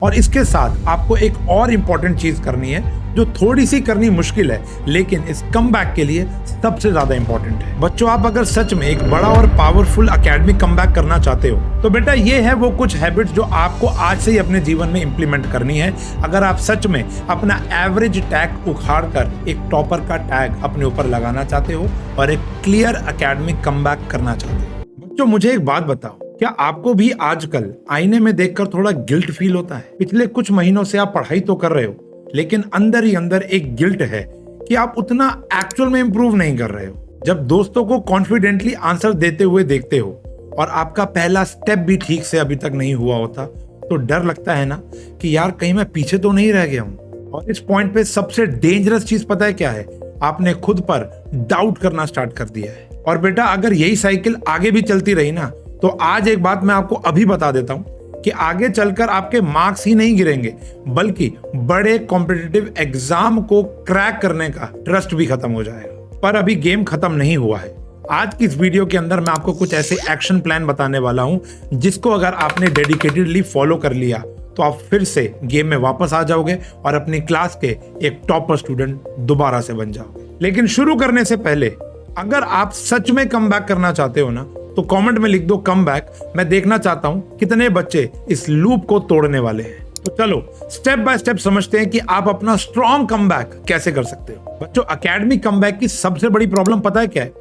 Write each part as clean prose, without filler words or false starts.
और इसके साथ आपको एक और इम्पॉर्टेंट चीज करनी है जो थोड़ी सी करनी मुश्किल है, लेकिन इस कमबैक के लिए सबसे ज्यादा इंपॉर्टेंट है। बच्चों, आप अगर सच में एक बड़ा और पावरफुल एकेडमिक कमबैक करना चाहते हो तो बेटा ये है वो कुछ हैबिट्स जो आपको आज से ही अपने जीवन में इंप्लीमेंट करनी है। अगर आप सच में अपना एवरेज टैग उखाड़ कर एक टॉपर का टैग अपने ऊपर लगाना चाहते हो और एक क्लियर एकेडमिक कमबैक करना चाहते हो। बच्चों, मुझे एक बात बताओ, क्या आपको भी आजकल आईने में देखकर थोड़ा गिल्ट फील होता है? पिछले कुछ महीनों से आप पढ़ाई तो कर रहे हो, लेकिन अंदर ही अंदर एक गिल्ट है कि आप उतना एक्चुअल में इंप्रूव नहीं कर रहे हो। जब दोस्तों को कॉन्फिडेंटली आंसर देते हुए देखते हो और आपका पहला स्टेप भी ठीक से अभी तक नहीं हुआ होता, तो डर लगता है ना कि यार कहीं मैं पीछे तो नहीं रह गया हूं। और इस पॉइंट पे सबसे डेंजरस चीज पता है क्या है? आपने खुद पर डाउट करना स्टार्ट कर दिया है। और बेटा, अगर यही साइकिल आगे भी चलती रही ना, तो आज एक बात मैं आपको अभी बता देता हूं कि आगे चलकर आपके मार्क्स ही नहीं गिरेंगे, बल्कि बड़े कॉम्पिटिटिव एग्जाम को क्रैक करने का ट्रस्ट भी खत्म हो जाएगा। पर अभी गेम खत्म नहीं हुआ है। आज की इस वीडियो के अंदर मैं आपको कुछ ऐसे एक्शन प्लान बताने वाला हूं जिसको अगर आपने डेडिकेटेडली फॉलो कर लिया तो आप फिर से गेम में वापस आ जाओगे और अपनी क्लास के एक टॉपर स्टूडेंट दोबारा से बन जाओगे। लेकिन शुरू करने से पहले अगर आप सच में कमबैक करना चाहते हो ना, तो कमेंट में लिख दो कमबैक। मैं देखना चाहता हूं कितने बच्चे इस लूप को तोड़ने वाले हैं। तो चलो स्टेप बाय स्टेप समझते हैं कि आप अपना स्ट्रॉन्ग कमबैक कैसे कर सकते हो। बच्चों, एकेडमिक कमबैक की सबसे बड़ी प्रॉब्लम पता है क्या है?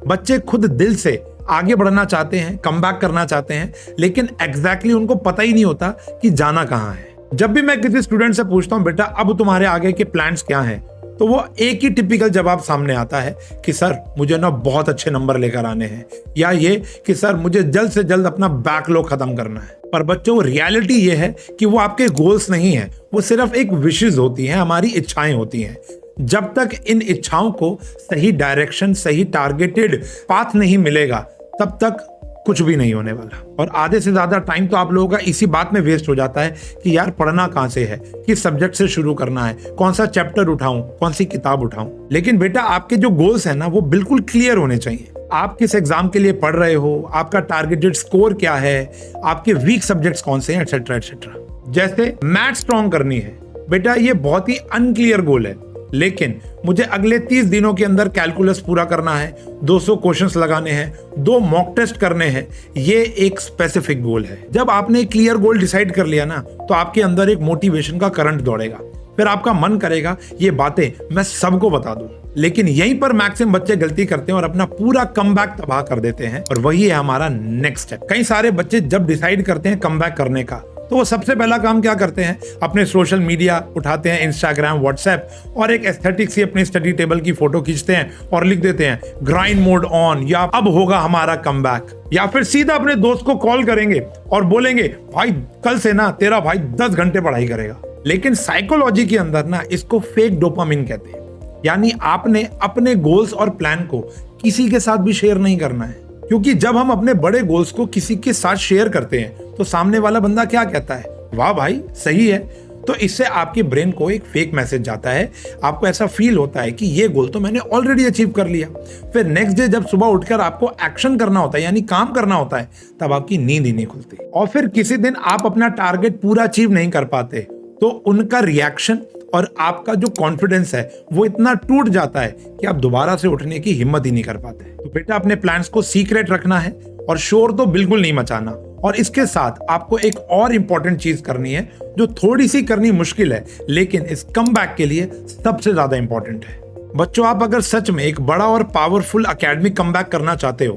बच्चे खुद दिल से आगे बढ़ना चाहते हैं, कमबैक करना चाहते हैं, लेकिन एग्जैक्टली उनको पता ही नहीं होता कि जाना कहाँ है। जब भी मैं किसी स्टूडेंट से पूछता हूँ बेटा अब तुम्हारे आगे के प्लान्स क्या हैं, तो वो एक ही टिपिकल जवाब सामने आता है कि सर मुझे ना बहुत अच्छे नंबर लेकर आने हैं, या ये कि सर मुझे जल्द से जल्द अपना बैकलॉग खत्म करना है। पर बच्चों, रियलिटी ये है कि वो आपके गोल्स नहीं है, वो सिर्फ एक विशेस होती हैं, हमारी इच्छाएं होती हैं। जब तक इन इच्छाओं को सही डायरेक्शन, सही टारगेटेड पाथ नहीं मिलेगा, तब तक कुछ भी नहीं होने वाला। और आधे से ज्यादा टाइम तो आप लोगों का इसी बात में वेस्ट हो जाता है कि यार पढ़ना कहां से है, किस सब्जेक्ट से शुरू करना है, कौन सा चैप्टर उठाऊं, कौन सी किताब उठाऊं। लेकिन बेटा, आपके जो गोल्स है ना वो बिल्कुल क्लियर होने चाहिए। आप किस एग्जाम के लिए पढ़ रहे हो, आपका टारगेटेड स्कोर क्या है, आपके वीक सब्जेक्ट्स कौन से हैं, एटसेट्रा एटसेट्रा। जैसे मैथ स्ट्रॉन्ग करनी है बेटा, ये बहुत ही अनक्लियर गोल है, लेकिन मुझे अगले 30 दिनों के अंदर कैलकुलस पूरा करना है, 200 क्वेश्चंस लगाने हैं, 2 मॉक टेस्ट करने हैं, ये एक स्पेसिफिक गोल है। जब आपने एक क्लियर गोल डिसाइड कर लिया ना, तो आपके अंदर एक मोटिवेशन का करंट दौड़ेगा। फिर आपका मन करेगा ये बातें मैं सबको बता दूं। लेकिन यहीं पर मैक्सिमम बच्चे गलती करते हैं और अपना पूरा कमबैक तबाह कर देते हैं, और वही है हमारा नेक्स्ट स्टेप। कई सारे बच्चे जब डिसाइड करते हैं कमबैक करने का, तो वो सबसे पहला काम क्या करते हैं? अपने सोशल मीडिया उठाते हैं, इंस्टाग्राम, व्हाट्सएप, और एक एस्थेटिक सी अपनी स्टडी टेबल की फोटो खींचते हैं और लिख देते हैं ग्राइंड मोड ऑन, या अब होगा हमारा कमबैक। या फिर सीधा अपने दोस्त को कॉल करेंगे और बोलेंगे भाई कल से ना तेरा भाई 10 घंटे पढ़ाई करेगा। लेकिन साइकोलॉजी के अंदर ना इसको फेक डोपामिन कहते हैं, यानी आपने अपने गोल्स और प्लान को किसी के साथ भी शेयर नहीं करना है। क्योंकि जब हम अपने बड़े गोल्स को किसी के साथ शेयर करते हैं तो सामने वाला बंदा क्या कहता है? वाह भाई सही है। तो इससे आपके ब्रेन को एक फेक मैसेज जाता है, आपको ऐसा फील होता है कि ये गोल तो मैंने ऑलरेडी अचीव कर लिया। फिर नेक्स्ट डे जब सुबह उठकर आपको एक्शन करना होता है, यानी काम करना होता है, तब आपकी नींद ही नहीं खुलती। और फिर किसी दिन आप अपना टारगेट पूरा अचीव नहीं कर पाते, तो उनका रिएक्शन और आपका जो कॉन्फिडेंस है वो इतना टूट जाता है कि आप दोबारा से उठने की हिम्मत ही नहीं कर पाते। तो बेटा, अपने प्लान्स को सीक्रेट रखना है और शोर तो बिल्कुल नहीं मचाना। और इसके साथ आपको एक और इंपॉर्टेंट चीज करनी है जो थोड़ी सी करनी मुश्किल है, लेकिन इस कमबैक के लिए सबसे ज्यादा इंपॉर्टेंट है। बच्चों, आप अगर सच में एक बड़ा और पावरफुल एकेडमिक कमबैक करना चाहते हो,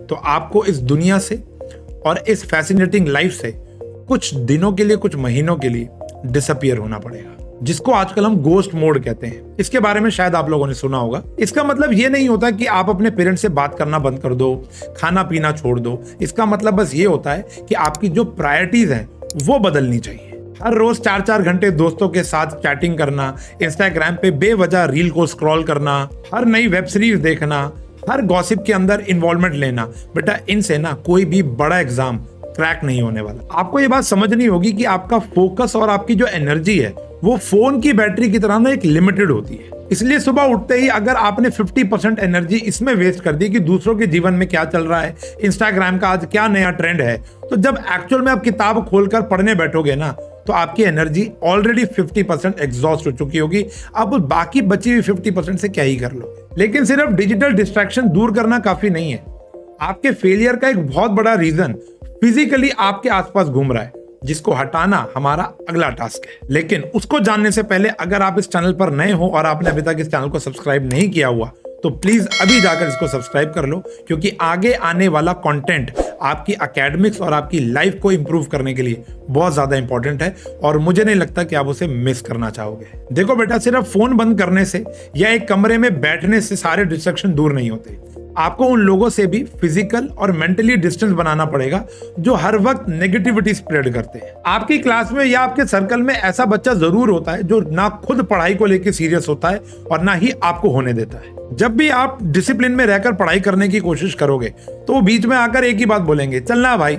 तो आपको इस दुनिया से और इस फैसिनेटिंग लाइफ से कुछ दिनों के लिए, कुछ महीनों के लिए डिसअपियर होना पड़ेगा, जिसको आजकल हम गोस्ट मोड कहते हैं। इसके बारे में शायद आप लोगों ने सुना होगा। इसका मतलब ये नहीं होता कि आप अपने पेरेंट्स से बात करना बंद कर दो, खाना पीना छोड़ दो। इसका मतलब बस ये होता है कि आपकी जो प्रायोरिटीज हैं वो बदलनी चाहिए। हर रोज 4-4 घंटे दोस्तों के साथ चैटिंग करना, इंस्टाग्राम पे बेवजह रील को स्क्रॉल करना, हर नई वेब सीरीज देखना, हर गॉसिप के अंदर इन्वॉल्वमेंट लेना, बेटा इनसे ना कोई भी बड़ा एग्जाम क्रैक नहीं होने वाला। आपको ये बात समझनी होगी कि आपका फोकस और आपकी जो एनर्जी है वो फोन की बैटरी की तरह ना एक लिमिटेड होती है। इसलिए सुबह उठते ही अगर आपने 50% एनर्जी इसमें वेस्ट कर दी कि दूसरों के जीवन में क्या चल रहा है, इंस्टाग्राम का आज क्या नया ट्रेंड है, तो जब एक्चुअल में आप किताब खोलकर पढ़ने बैठोगे ना, तो आपकी एनर्जी ऑलरेडी 50% एग्जॉस्ट हो चुकी होगी। अब बाकी बची हुई 50% से क्या ही कर लोगे। लेकिन सिर्फ डिजिटल डिस्ट्रैक्शन दूर करना काफी नहीं है। आपके फेलियर का एक बहुत बड़ा रीजन फिजिकली आपके आसपास घूम रहा है, जिसको हटाना हमारा अगला टास्क है। लेकिन उसको जानने से पहले अगर आप इस चैनल पर नए हो और आपने अभी तक इस चैनल को सब्सक्राइब नहीं किया हुआ तो प्लीज अभी जाकर इसको सब्सक्राइब कर लो, क्योंकि आगे आने वाला कंटेंट आपकी एकेडमिक्स और आपकी लाइफ को इंप्रूव करने के लिए बहुत ज्यादा इंपॉर्टेंट है और मुझे नहीं लगता कि आप उसे मिस करना चाहोगे। देखो बेटा, सिर्फ फोन बंद करने से या एक कमरे में बैठने से सारे डिस्ट्रैक्शन दूर नहीं होते। आपको उन लोगों से भी फिजिकल और मेंटली डिस्टेंस बनाना पड़ेगा जो हर वक्त नेगेटिविटी स्प्रेड करते हैं। आपकी क्लास में या आपके सर्कल में ऐसा बच्चा जरूर होता है जो ना खुद पढ़ाई को लेकर सीरियस होता है और ना ही आपको होने देता है। जब भी आप डिसिप्लिन में रहकर पढ़ाई करने की कोशिश करोगे तो वो बीच में आकर एक ही बात बोलेंगे, चलना भाई,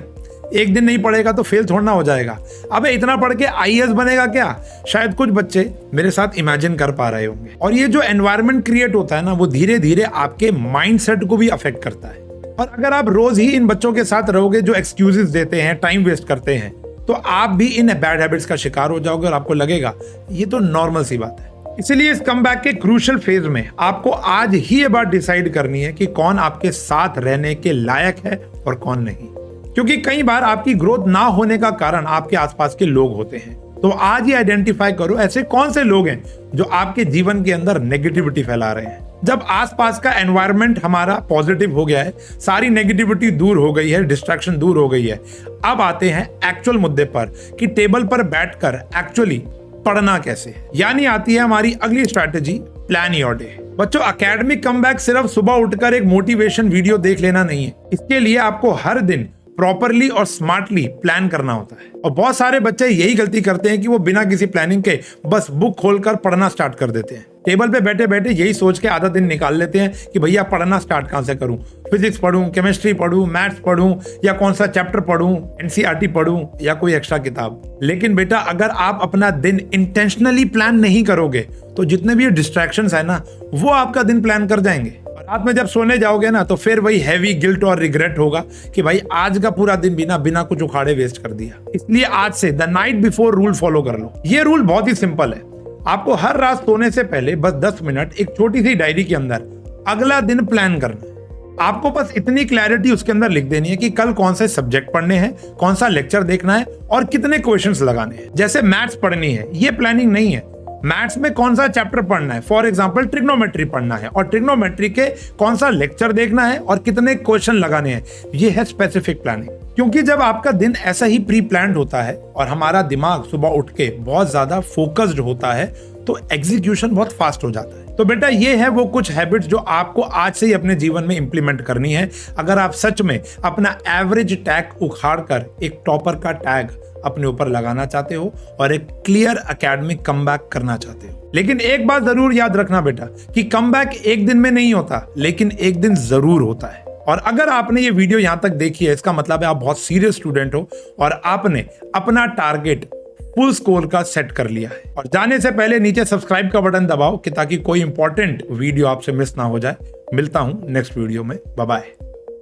एक दिन नहीं पढ़ेगा तो फेल थोड़ा ना हो जाएगा। अबे इतना पढ़ के आईएएस बनेगा क्या? शायद कुछ बच्चे मेरे साथ इमेजिन कर पा रहे होंगे। और ये जो एनवायरनमेंट क्रिएट होता है ना, वो धीरे धीरे आपके माइंडसेट को भी अफेक्ट करता है। और अगर आप रोज ही इन बच्चों के साथ रहोगे जो एक्सक्यूजेस देते हैं, टाइम वेस्ट करते हैं, तो आप भी इन बैड हैबिट्स का शिकार हो जाओगे और आपको लगेगा ये तो नॉर्मल सी बात है। इसलिए इस कमबैक के क्रूशियल फेज में आपको आज ही ये बात डिसाइड करनी है कि कौन आपके साथ रहने के लायक है और कौन नहीं। क्योंकि कई बार आपकी ग्रोथ ना होने का कारण आपके आसपास के लोग होते हैं। तो आज ही आइडेंटिफाई करो ऐसे कौन से लोग हैं जो आपके जीवन के अंदर नेगेटिविटी फैला रहे हैं। जब आसपास का एनवायरनमेंट हमारा पॉजिटिव हो गया है, सारी नेगेटिविटी दूर हो गई है, डिस्ट्रैक्शन दूर हो गई है, अब आते हैं एक्चुअल मुद्दे पर कि टेबल पर बैठकर एक्चुअली पढ़ना कैसे। यानी आती है हमारी अगली स्ट्रैटेजी, प्लान योर डे। बच्चों, एकेडमिक कमबैक सिर्फ सुबह उठकर एक मोटिवेशन वीडियो देख लेना नहीं है। इसके लिए आपको हर दिन प्रॉपरली और स्मार्टली प्लान करना होता है। और बहुत सारे बच्चे यही गलती करते हैं कि वो बिना किसी प्लानिंग के बस बुक खोलकर पढ़ना स्टार्ट कर देते हैं। टेबल पे बैठे बैठे यही सोच के आधा दिन निकाल लेते हैं कि भैया पढ़ना स्टार्ट कहां से करूं, फिजिक्स पढ़ूं, केमिस्ट्री पढ़ूं, मैथ्स पढ़ूं या कौन सा चैप्टर पढ़ूं, एनसीईआरटी पढ़ूं या कोई एक्स्ट्रा किताब। लेकिन बेटा, अगर आप अपना दिन इंटेंशनली प्लान नहीं करोगे तो जितने भी डिस्ट्रैक्शंस है ना, वो आपका दिन प्लान कर जाएंगे। रात में जब सोने जाओगे ना तो फिर वही हैवी गिल्ट और रिग्रेट होगा कि भाई आज का पूरा दिन बिना कुछ उखाड़े वेस्ट कर दिया। इसलिए आज से the night before rule follow कर लो। ये रूल बहुत ही सिंपल है। आपको हर रात सोने से पहले बस 10 मिनट एक छोटी सी डायरी के अंदर अगला दिन प्लान करना है। आपको बस इतनी क्लैरिटी उसके अंदर लिख देनी है कि कल कौन से सब्जेक्ट पढ़ने हैं, कौन सा लेक्चर देखना है और कितने क्वेश्चंस लगाने हैं। जैसे मैथ्स पढ़नी है, ये प्लानिंग नहीं है। मैथ्स में कौन सा चैप्टर पढ़ना है, फॉर एग्जांपल ट्रिग्नोमेट्री पढ़ना है और ट्रिग्नोमेट्री के कौन सा लेक्चर देखना है और कितने क्वेश्चन लगाने हैं, ये है स्पेसिफिक प्लानिंग। क्योंकि जब आपका दिन ऐसा ही प्री प्लान्ड होता है और हमारा दिमाग सुबह उठ के बहुत ज्यादा फोकस्ड होता है तो एग्जीक्यूशन बहुत फास्ट हो जाता है। तो बेटा, ये है वो कुछ हैबिट्स जो आपको आज से ही अपने जीवन में इंप्लीमेंट करनी है अगर आप सच में अपना एवरेज टैग उखाड़ कर एक टॉपर का टैग अपने ऊपर लगाना चाहते हो और एक क्लियर एकेडमिक कमबैक करना चाहते हो। लेकिन एक बात जरूर याद रखना बेटा कि कमबैक एक दिन में नहीं होता, लेकिन एक दिन जरूर होता है। और अगर आपने ये वीडियो यहां तक देखी है, इसका मतलब है आप बहुत सीरियस स्टूडेंट हो और आपने अपना टारगेट फुल स्कोर का सेट कर लिया है। और जाने से पहले नीचे सब्सक्राइब का बटन दबाओ कि ताकि कोई इंपॉर्टेंट वीडियो आपसे मिस ना हो जाए। मिलता हूं नेक्स्ट वीडियो में। Bye bye.